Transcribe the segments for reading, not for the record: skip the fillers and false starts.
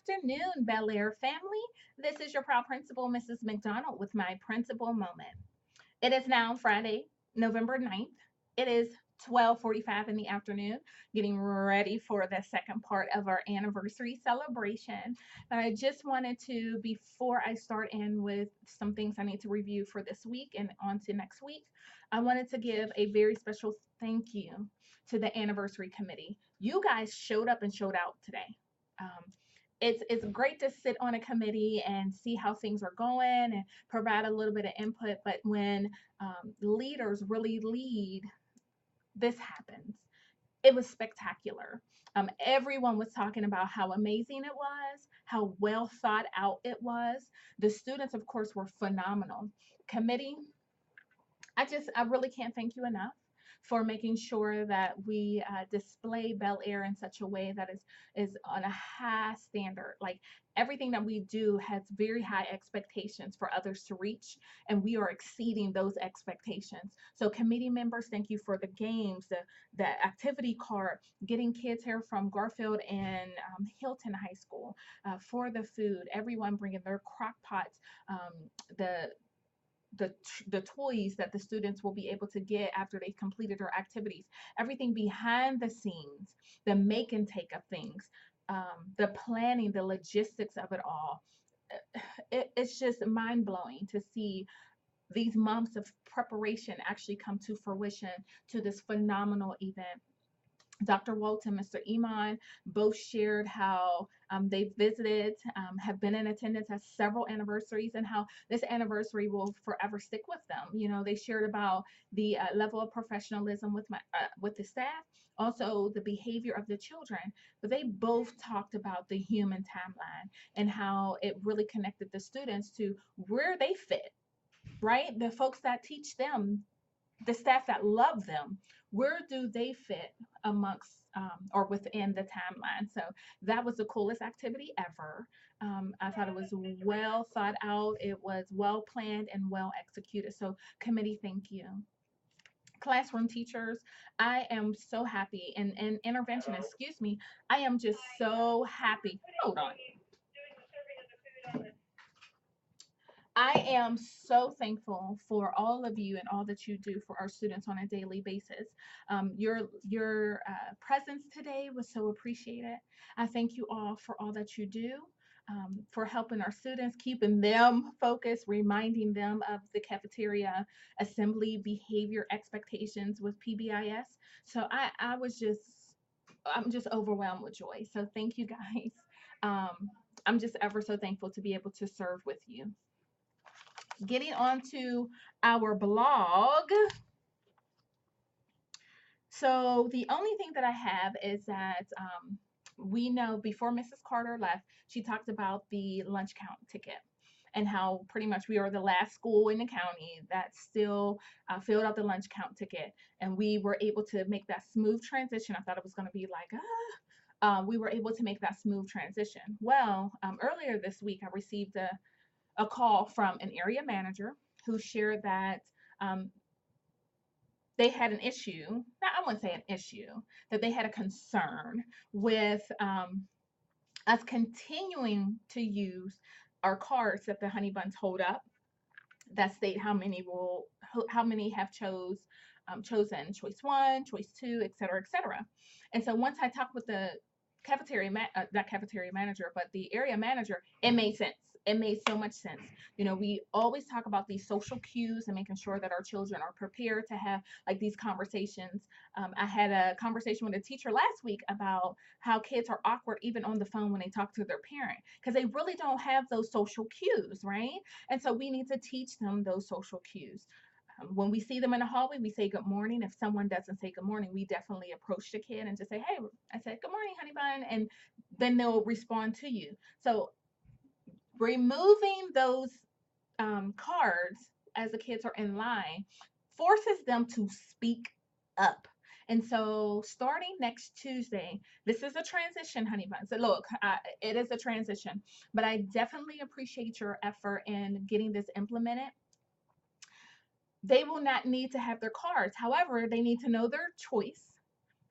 afternoon, Bel Air family. This is your proud principal, Mrs. McDonald, with my principal moment. It is now Friday, November 9th. It is 12:45 in the afternoon, getting ready for the second part of our anniversary celebration. But I just wanted to, before I start in with some things I need to review for this week and on to next week, I wanted to give a very special thank you to the anniversary committee. You guys showed up and showed out today. Um, it's great to sit on a committee and see how things are going and provide a little bit of input. But when leaders really lead, this happens. It was spectacular. Everyone was talking about how amazing it was, how well thought out it was. The students, of course, were phenomenal. Committee, I really can't thank you enough for making sure that we display Bel Air in such a way that is on a high standard. Like everything that we do has very high expectations for others to reach, and we are exceeding those expectations. So, committee members, thank you for the games, the activity card, getting kids here from Garfield and Hilton High School for the food. Everyone bringing their crock pots, the the the toys that the students will be able to get after they've completed their activities, everything behind the scenes, the make and take of things, the planning, the logistics of it all. It's just mind blowing to see these months of preparation actually come to fruition to this phenomenal event. Dr. Walton, Mr. Iman both shared how they visited, have been in attendance at several anniversaries, and how this anniversary will forever stick with them. You know, they shared about the level of professionalism with the staff, also the behavior of the children. But they both talked about the human timeline and how it really connected the students to where they fit, right? The folks that teach them, the staff that love them, where do they fit amongst or within the timeline? So that was the coolest activity ever. I thought it was well thought out, it was well planned and well executed. So, committee, thank you. Classroom teachers, I am so happy. And intervention, excuse me, I am just so happy. Hold on. I am so thankful for all of you and all that you do for our students on a daily basis. Your presence today was so appreciated. I thank you all for all that you do, for helping our students, keeping them focused, reminding them of the cafeteria assembly behavior expectations with PBIS. So I'm just overwhelmed with joy. So thank you guys. I'm just ever so thankful to be able to serve with you. Getting on to our blog. So the only thing that I have is that we know before Mrs. Carter left, she talked about the lunch count ticket and how pretty much we are the last school in the county that still filled out the lunch count ticket. And we were able to make that smooth transition. I thought it was going to be like, we were able to make that smooth transition. Well, earlier this week, I received a call from an area manager who shared that um, they had an issue. Now, I wouldn't say an issue, that they had a concern with us continuing to use our cards that the honey buns hold up that state how many have chosen choice one, choice two, et cetera, et cetera. And so once I talked with the not cafeteria manager, but the area manager, it made sense. It made so much sense. You know, we always talk about these social cues and making sure that our children are prepared to have like these conversations. I had a conversation with a teacher last week about how kids are awkward even on the phone when they talk to their parent because they really don't have those social cues, right? And so we need to teach them those social cues. When we see them in the hallway, we say good morning. If someone doesn't say good morning, we definitely approach the kid and just say, hey, I said, good morning, honey bun. And then they'll respond to you. So removing those cards as the kids are in line forces them to speak up. And so, starting next Tuesday, this is a transition, honey bun. So, look, it is a transition, but I definitely appreciate your effort in getting this implemented. They will not need to have their cards. However, they need to know their choice.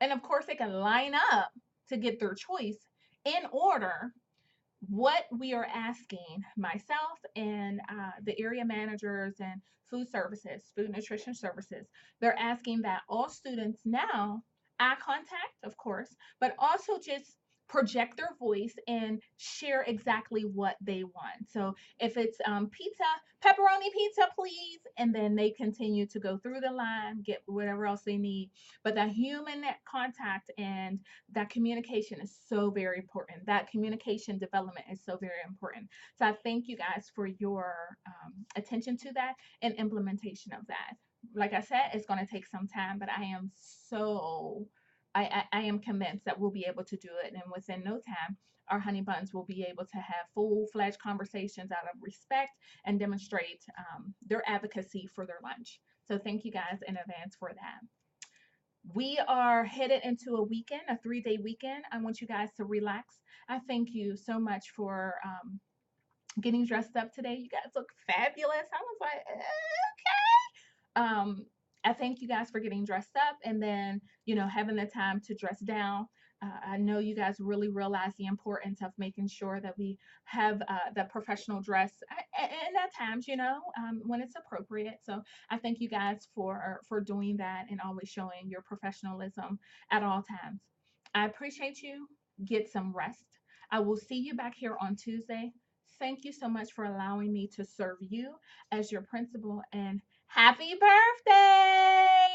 And of course, they can line up to get their choice in order what we are asking myself and the area managers and food nutrition services, they're asking that all students now eye contact, of course, but also just project their voice and share exactly what they want. So if it's pizza, pepperoni pizza, please, and then they continue to go through the line, get whatever else they need. But the human contact and that communication is so very important. That communication development is so very important. So I thank you guys for your attention to that and implementation of that. Like I said, it's going to take some time, but I am so I am convinced that we'll be able to do it, and within no time, our honey buns will be able to have full-fledged conversations out of respect and demonstrate their advocacy for their lunch. So thank you guys in advance for that. We are headed into a weekend, a 3-day weekend. I want you guys to relax. I thank you so much for getting dressed up today. You guys look fabulous. I was like, I thank you guys for getting dressed up and then, having the time to dress down. I know you guys really realize the importance of making sure that we have the professional dress and at times, when it's appropriate. So I thank you guys for doing that and always showing your professionalism at all times. I appreciate you. Get some rest. I will see you back here on Tuesday. Thank you so much for allowing me to serve you as your principal, and happy birthday!